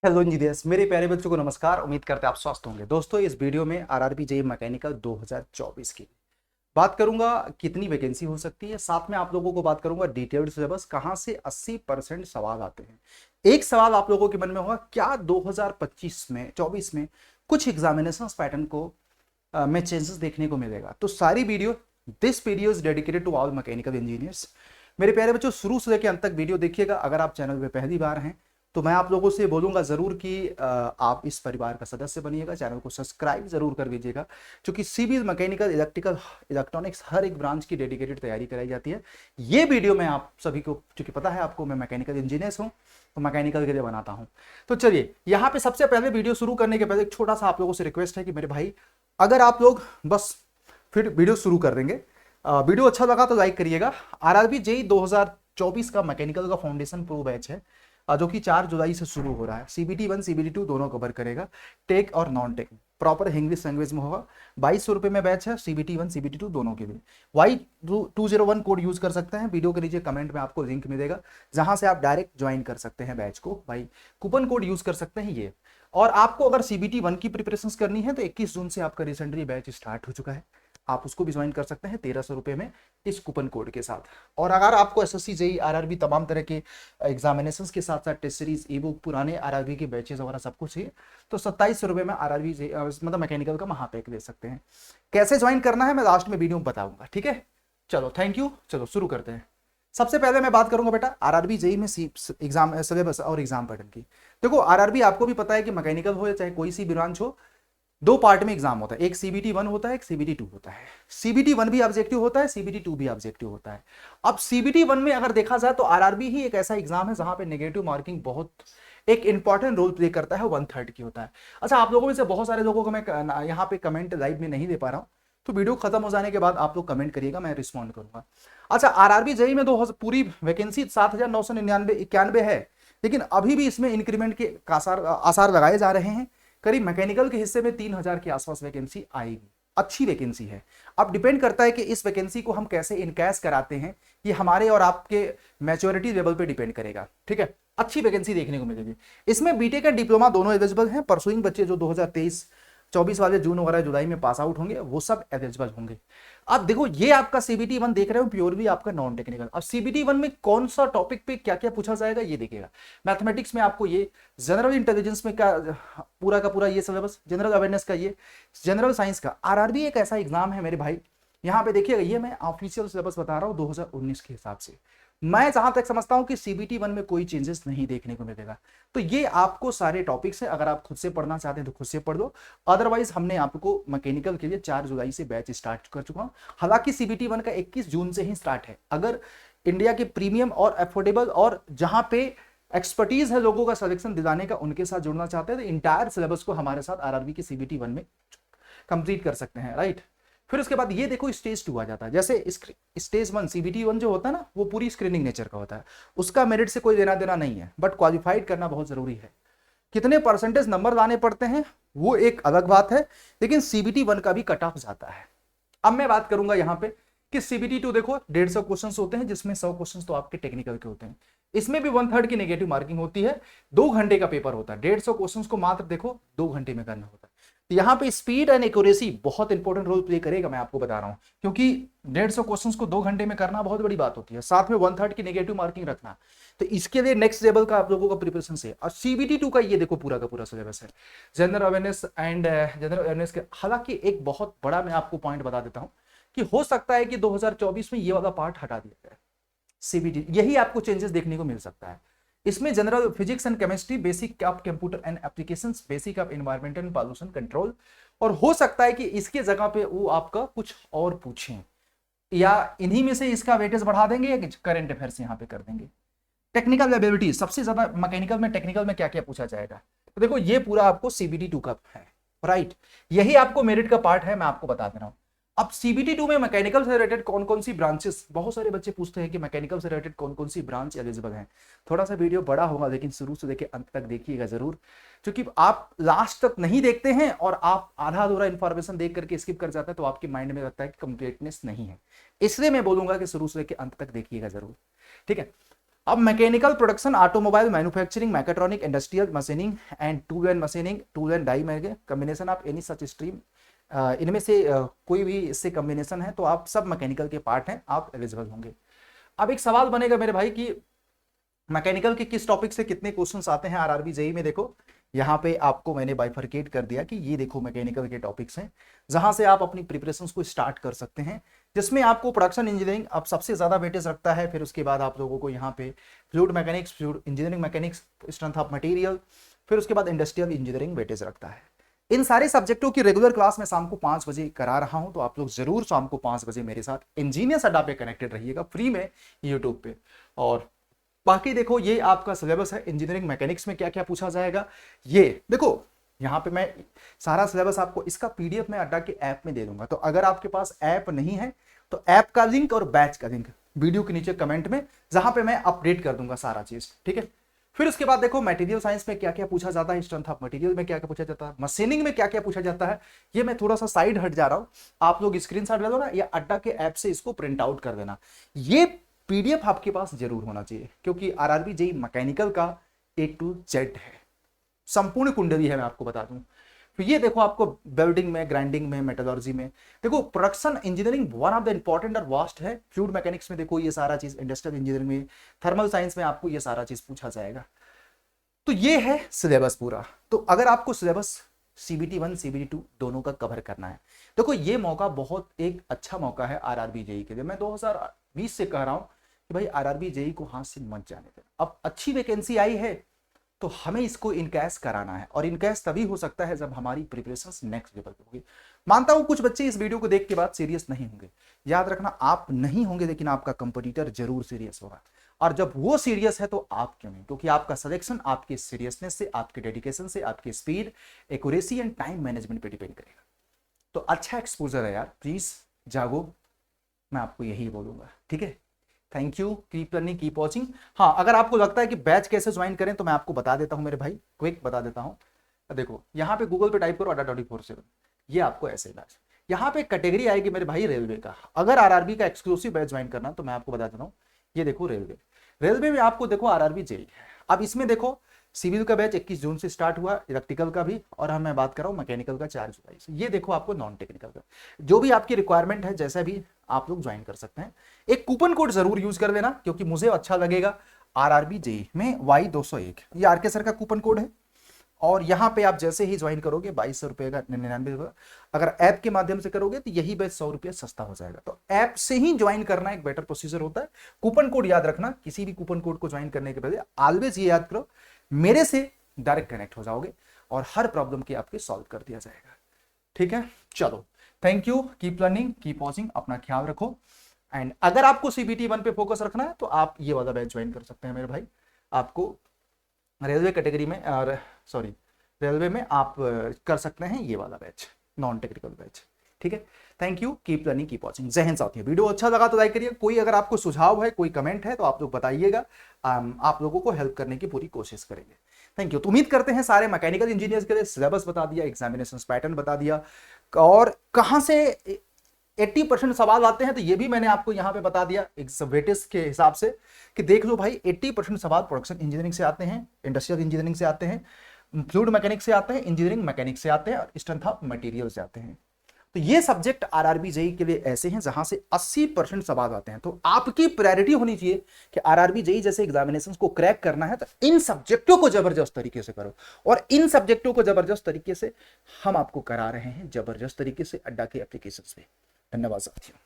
Hello engineers, मेरे प्यारे बच्चों को नमस्कार। उम्मीद करते हैं आप स्वस्थ होंगे। दोस्तों, इस वीडियो में आरआरबी जेईई मैकेनिकल 2024 की बात करूंगा। कितनी वैकेंसी हो सकती है, साथ में आप लोगों को बात करूंगा डिटेल्ड सिलेबस, कहां से 80% सवाल आते हैं। एक सवाल आप लोगों के मन में होगा, क्या 2025 में 24 में कुछ एग्जामिनेशन पैटर्न को में चेंजेस देखने को मिलेगा? तो सारी video, this video is dedicated to all mechanical engineers. मेरे प्यारे बच्चों, शुरू से लेकर अंत तक वीडियो देखिएगा। अगर आप चैनल पे पहली बार हैं तो मैं आप लोगों से बोलूंगा जरूर कि आप इस परिवार का सदस्य बनिएगा, चैनल को सब्सक्राइब जरूर कर लीजिएगा, क्योंकि सिविल, मैकेनिकल, इलेक्ट्रिकल, इलेक्ट्रॉनिक्स हर एक ब्रांच की डेडिकेटेड तैयारी कराई जाती है। ये वीडियो मैं आप सभी को, क्योंकि पता है आपको मैं मैकेनिकल इंजीनियर हूँ, तो मैकेनिकल के लिए बनाता हूँ। तो चलिए, यहाँ पे सबसे पहले वीडियो शुरू करने के पहले एक छोटा सा आप लोगों से रिक्वेस्ट है कि मेरे भाई, अगर आप लोग बस फिर वीडियो शुरू कर देंगे, वीडियो अच्छा लगा तो लाइक करिएगा। आरआरबी जेईई 2024 का मैकेनिकल का फाउंडेशन प्रो बैच है, जो कि 4 जुलाई से शुरू हो रहा है। सीबीटी 1 सीबीटी 2 दोनों कवर करेगा, टेक और non tech, proper English language में होगा। 2200 में बैच है, सीबीटी 1 सीबीटी 2 दोनों के लिए। Y201 कोड यूज कर सकते हैं। वीडियो के नीचे कमेंट में आपको लिंक मिलेगा, जहां से आप डायरेक्ट ज्वाइन कर सकते हैं बैच को। भाई कूपन कोड यूज कर सकते हैं ये। और आपको अगर सीबीटी 1 की प्रिपरेशन करनी है तो 21 जून से आपका रिसेंटली बैच स्टार्ट हो चुका है, आप उसको भी ज्वाइन कर सकते हैं 1300 रुपये में इस कूपन कोड के साथ। और अगर आपको एसएससी जेईई आरआरबी तमाम तरह के एग्जामिनेशंस के साथ साथ टेस्ट सीरीज, ई बुक, पुराने आरआरबी के बैचेस वगैरह सब कुछ है, तो 2700 रुपये में आरआरबी मतलब मैकेनिकल का महापैक ले सकते हैं। कैसे ज्वाइन करना है मैं लास्ट में वीडियो में बताऊंगा, ठीक है। चलो, थैंक यू। चलो शुरू करते हैं। सबसे पहले मैं बात करूंगा बेटा आरआरबी जेईई में एग्जाम सिलेबस और एग्जाम पैटर्न की। देखो, आरआरबी आपको भी पता है कि मैकेनिकल हो या चाहे कोई सी ब्रांच हो, 2 पार्ट में एग्जाम होता है। एक सीबीटी 1 होता है, एक सीबीटी 2 होता है। सीबीटी 1 भी ऑब्जेक्टिव होता है, सीबीटी 2 भी ऑब्जेक्टिव होता है। अब सीबीटी 1 में अगर देखा जाए तो आरआरबी ही एक ऐसा एग्जाम है जहां पे नेगेटिव मार्किंग बहुत एक इंपॉर्टेंट रोल प्ले करता है, 1/3 की होता है। अच्छा, आप लोगों में से बहुत सारे लोगों को मैं यहाँ पे कमेंट लाइव में नहीं दे पा रहा हूँ, तो वीडियो खत्म हो जाने के बाद आप लोग कमेंट करिएगा, मैं रिस्पॉन्ड करूंगा। अच्छा, आरआरबी जेईई में पूरी वैकेंसी 7991 है, लेकिन अभी भी इसमें इंक्रीमेंट के आसार लगाए जा रहे हैं। करीब मैकेनिकल के हिस्से में 3000 के आसपास वैकेंसी आएगी। अच्छी वैकेंसी है। अब डिपेंड करता है कि इस वैकेंसी को हम कैसे इनकैश कराते हैं, ये हमारे और आपके मैच्योरिटी लेवल पे डिपेंड करेगा, ठीक है। अच्छी वैकेंसी देखने को मिलेगी। इसमें बीटेक का डिप्लोमा दोनों एलिजिबल हैं। परसुइंग बच्चे जो 2023-24 वाले जून वगैरह जुलाई में पास आउट होंगे, वो सब एलिजिबल होंगे। अब देखो, ये आपका सीबीटी 1 देख रहे हो, प्योरली आपका नॉन टेक्निकल। अब सीबीटी 1 में कौन सा टॉपिक पे क्या क्या पूछा जाएगा ये देखिएगा। मैथमेटिक्स में आपको ये, जनरल इंटेलिजेंस में क्या पूरा का पूरा ये सिलेबस, जनरल अवेयरनेस का ये, जनरल साइंस का। आरआरबी एक ऐसा एग्जाम है मेरे भाई, यहाँ पे देखिएगा, ये मैं ऑफिशियल सिलेबस बता रहा हूँ 2019 के हिसाब से। मैं जहां तक समझता हूं कि सीबीटी 1 में कोई चेंजेस नहीं देखने को मिलेगा। तो ये आपको सारे टॉपिक्स है, अगर आप खुद से पढ़ना चाहते हैं तो खुद से पढ़ लो। अदरवाइज हमने आपको मैकेनिकल के लिए 4 जुलाई से बैच स्टार्ट कर चुका हूं। हालांकि सीबीटी 1 का 21 जून से ही स्टार्ट है। अगर इंडिया के प्रीमियम और अफोर्डेबल और जहां पे एक्सपर्टीज है लोगों का सिलेक्शन दिलाने का, उनके साथ जुड़ना चाहते हैं तो इंटायर सिलेबस को हमारे साथ आरआरबी के सीबीटी 1 में कंप्लीट कर सकते हैं, राइट। फिर उसके बाद ये देखो, स्टेज 2 आ जाता है। जैसे स्टेज 1 सीबीटी 1 जो होता है ना, वो पूरी स्क्रीनिंग नेचर का होता है। उसका मेरिट से कोई लेना देना नहीं है, बट क्वालिफाइड करना बहुत जरूरी है। कितने परसेंटेज नंबर लाने पड़ते हैं वो एक अलग बात है, लेकिन सीबीटी 1 का भी कट ऑफ जाता है। अब मैं बात करूंगा यहाँ पे कि सीबीटी 2 देखो 150 क्वेश्चन होते हैं, जिसमें 100 क्वेश्चन तो आपके टेक्निकल के होते हैं। इसमें भी 1/3 की नेगेटिव मार्किंग होती है। 2 घंटे का पेपर होता है। 150 क्वेश्चन को मात्र देखो 2 घंटे में करना होता है। तो यहाँ पे स्पीड एंड एक्यूरेसी बहुत इंपॉर्टेंट रोल प्ले करेगा, मैं आपको बता रहा हूँ, क्योंकि 150 क्वेश्चन को 2 घंटे में करना बहुत बड़ी बात होती है। साथ में 1/3 की नेगेटिव मार्किंग रखना, तो इसके लिए नेक्स्ट लेवल का आप लोगों का प्रिपरेशन से। और सीबीटी 2 का ये देखो पूरा का पूरा सिलेबस है, general awareness and general awareness के। हालांकि एक बहुत बड़ा मैं आपको पॉइंट बता देता हूँ कि हो सकता है कि 2024 में ये वाला पार्ट हटा दिया जाए सीबीटी, यही आपको चेंजेस देखने को मिल सकता है। इसमें general physics and chemistry, basic of computer and applications, basic of environmental and pollution control, और हो सकता है कि इसके जगह पे वो आपका कुछ और पूछें, या इन्हीं में से इसका वेटेज बढ़ा देंगे या करंट अफेयर्स यहाँ पे कर देंगे। टेक्निकल एबिलिटी सबसे ज्यादा मैकेनिकल में, टेक्निकल में क्या क्या पूछा जाएगा, तो देखो ये पूरा आपको सीबीटी 2 का है, राइट। यही आपको मेरिट का पार्ट है, मैं आपको बता दे रहा हूं। अब सीबीटी 2 में मैकेनिकल से रिलेटेड कौन कौन सी ब्रांचेस, बहुत सारे बच्चे पूछते हैं कि मैकेनिकल से रिलेटेड कौन कौन सी ब्रांच एलिजिबल है। थोड़ा सा वीडियो बड़ा होगा, लेकिन शुरू से लेकर अंत तक देखिएगा जरूर, क्योंकि आप लास्ट तक नहीं देखते हैं और आप आधा अधूरा इंफॉर्मेशन देख करके स्किप कर जाते हैं, तो आपके माइंड में लगता है कि कंप्लीटनेस नहीं है। इसलिए मैं बोलूंगा कि शुरू से लेकर अंत तक देखिएगा जरूर, ठीक है। अब mechanical production, automobile manufacturing, mechatronic, industrial machining and tool and machining, tool and die making, combination of any such stream, इनमें से कोई भी इससे कॉम्बिनेशन है तो आप सब मैकेनिकल के पार्ट हैं, आप एलिजिबल होंगे। अब एक सवाल बनेगा मेरे भाई कि मैकेनिकल के किस टॉपिक से कितने क्वेश्चंस आते हैं आरआरबी जेई में। देखो यहाँ पे आपको मैंने बाइफरकेट कर दिया कि ये देखो मैकेनिकल के टॉपिक्स हैं जहां से आप अपनी प्रिपरेशंस को स्टार्ट कर सकते हैं, जिसमें आपको प्रोडक्शन इंजीनियरिंग अब सबसे ज्यादा वेटेज रखता है। फिर उसके बाद आप लोगों को यहाँ पे fluid mechanics, fluid engineering mechanics, strength of material, फिर उसके बाद इंडस्ट्रियल इंजीनियरिंग वेटेज रखता है। इन सारे सब्जेक्टों की रेगुलर क्लास में शाम को 5 बजे करा रहा हूं, तो आप लोग जरूर शाम को 5 बजे मेरे साथ इंजीनियर्स अड्डा पे कनेक्टेड रहिएगा फ्री में यूट्यूब पे। और बाकी देखो ये आपका सिलेबस है, इंजीनियरिंग मैकेनिक्स में क्या क्या पूछा जाएगा ये देखो। यहाँ पे मैं सारा सिलेबस आपको इसका पीडीएफ में अड्डा के ऐप में दे दूंगा, तो अगर आपके पास ऐप नहीं है तो ऐप का लिंक और बैच का लिंक वीडियो के नीचे कमेंट में, जहां पे मैं अपडेट कर दूंगा सारा चीज, ठीक है। फिर उसके बाद देखो मटेरियल साइंस में क्या क्या पूछा जाता है, स्ट्रेंथ ऑफ मटेरियल में क्या क्या पूछा जाता है, मशीनिंग में क्या क्या पूछा जाता है, ये मैं थोड़ा सा साइड हट जा रहा हूं, आप लोग स्क्रीनशॉट ले लो ना या अड्डा के ऐप से इसको प्रिंट आउट कर देना। ये पीडीएफ आपके पास जरूर होना चाहिए क्योंकि आरआरबी जेई मैकेनिकल का A to Z है, संपूर्ण कुंडली है, मैं आपको बता दूं। तो ये देखो आपको वेल्डिंग में, ग्राइंडिंग में, मेटलर्जी में, देखो production engineering one of the important और वास्ट है। फ्लूइड मैकेनिक्स में देखो ये सारा चीज, इंडस्ट्रियल इंजीनियरिंग में, थर्मल साइंस में आपको ये सारा चीज पूछा जाएगा। तो ये है सिलेबस पूरा। तो अगर आपको सिलेबस CBT 1 CBT 2 दोनों का कवर करना है, देखो ये मौका बहुत एक अच्छा मौका है आरआरबी जेई के लिए। मैं 2020 से कह रहा हूं कि भाई आरआरबी जेई को हाथ से मत जाने दें। अब अच्छी वैकेंसी आई है तो हमें इसको इनकैश कराना है, और इनकैश तभी हो सकता है जब हमारी प्रिपरेशंस नेक्स्ट लेवल पे होगी। मानता हूं कुछ बच्चे इस वीडियो को देख के बाद सीरियस नहीं होंगे, याद रखना आप नहीं होंगे लेकिन आपका कंपटीटर जरूर सीरियस होगा, और जब वो सीरियस है तो आप क्यों नहीं, क्योंकि आपका सिलेक्शन आपके सीरियसनेस से, आपके डेडिकेशन से, आपकी speed, accuracy and time management पे डिपेंड करेगा। तो अच्छा एक्सपोजर है यार, प्लीज जागो, मैं आपको यही बोलूंगा, ठीक है। Thank you, keep learning, keep watching. हाँ, अगर आपको लगता है कि बैच कैसे ज्वाइन करें तो मैं आपको बता देता हूं मेरे भाई, क्विक बता देता हूं। देखो यहाँ पे गूगल पे टाइप करो अड्डा 24/7, ये आपको ऐसे बैच, यहाँ पे कैटेगरी आएगी मेरे भाई रेलवे का। अगर आरआरबी का एक्सक्लूसिव बैच ज्वाइन करना तो मैं आपको बता देता हूँ, ये देखो रेलवे, रेलवे में आपको देखो आरआरबी जेई। अब इसमें देखो सिविल का बैच 21 जून से स्टार्ट हुआ, इलेक्ट्रिकल का भी, और हम मैं बात कर रहा हूँ मैकेनिकल का 4 जुलाई से। ये देखो आपको नॉन टेक्निकल का जो भी आपकी रिक्वायरमेंट है जैसा भी आप लोग ज्वाइन कर सकते हैं। एक कूपन कोड जरूर यूज कर लेना क्योंकि मुझे अच्छा लगेगा। आरआरबी जेई में Y201 ये आरके सर का कूपन कोड है, और यहाँ पे आप जैसे ही ज्वाइन करोगे 2200 रुपए का 99, अगर ऐप के माध्यम से करोगे तो यही बैच 100 रुपये सस्ता हो जाएगा। तो ऐप से ही ज्वाइन करना एक बेटर प्रोसीजर होता है। कूपन कोड याद रखना, किसी भी कूपन कोड को ज्वाइन करने के पहले ऑलवेज ये याद करो मेरे से डायरेक्ट कनेक्ट हो जाओगे और हर प्रॉब्लम की आपके सॉल्व कर दिया जाएगा, ठीक है। चलो, thank you, keep learning, keep watching, अपना ख्याल रखो। एंड अगर आपको CBT 1 पे फोकस रखना है तो आप ये वाला बैच ज्वाइन कर सकते हैं मेरे भाई। आपको रेलवे कैटेगरी में, और सॉरी रेलवे में आप कर सकते हैं ये वाला बैच, नॉन टेक्निकल बैच, ठीक है। Thank you, keep learning, keep watching. जय हिंद साथियों। वीडियो अच्छा लगा तो लाइक करिए, कोई अगर आपको सुझाव है, कोई कमेंट है तो आप लोग बताइएगा, आप लोगों को हेल्प करने की पूरी कोशिश करेंगे। Thank you. तो उम्मीद करते हैं सारे मैकेनिकल इंजीनियर्स के लिए सिलेबस बता दिया, एग्जामिनेशन पैटर्न बता दिया, और कहां से 80% सवाल आते हैं तो ये भी मैंने आपको यहाँ पे बता दिया वेटेज के हिसाब से कि देख लो भाई 80% सवाल प्रोडक्शन इंजीनियरिंग से आते हैं, इंडस्ट्रियल इंजीनियरिंग से आते हैं, फ्लूइड मैकेनिक्स से आते हैं, इंजीनियरिंग मैकेनिक्स से आते हैं, और स्ट्रेंथ ऑफ मटेरियल से आते हैं। तो ये सब्जेक्ट आरआरबी जेई के लिए ऐसे हैं जहां से 80% सवाल आते हैं। तो आपकी प्रायोरिटी होनी चाहिए कि आरआरबी जेई जैसे एग्जामिनेशंस को क्रैक करना है तो इन सब्जेक्टों को जबरदस्त तरीके से करो, और इन सब्जेक्टों को जबरदस्त तरीके से हम आपको करा रहे हैं, जबरदस्त तरीके से अड्डा के एप्लीकेशंस पे। धन्यवाद साथियों।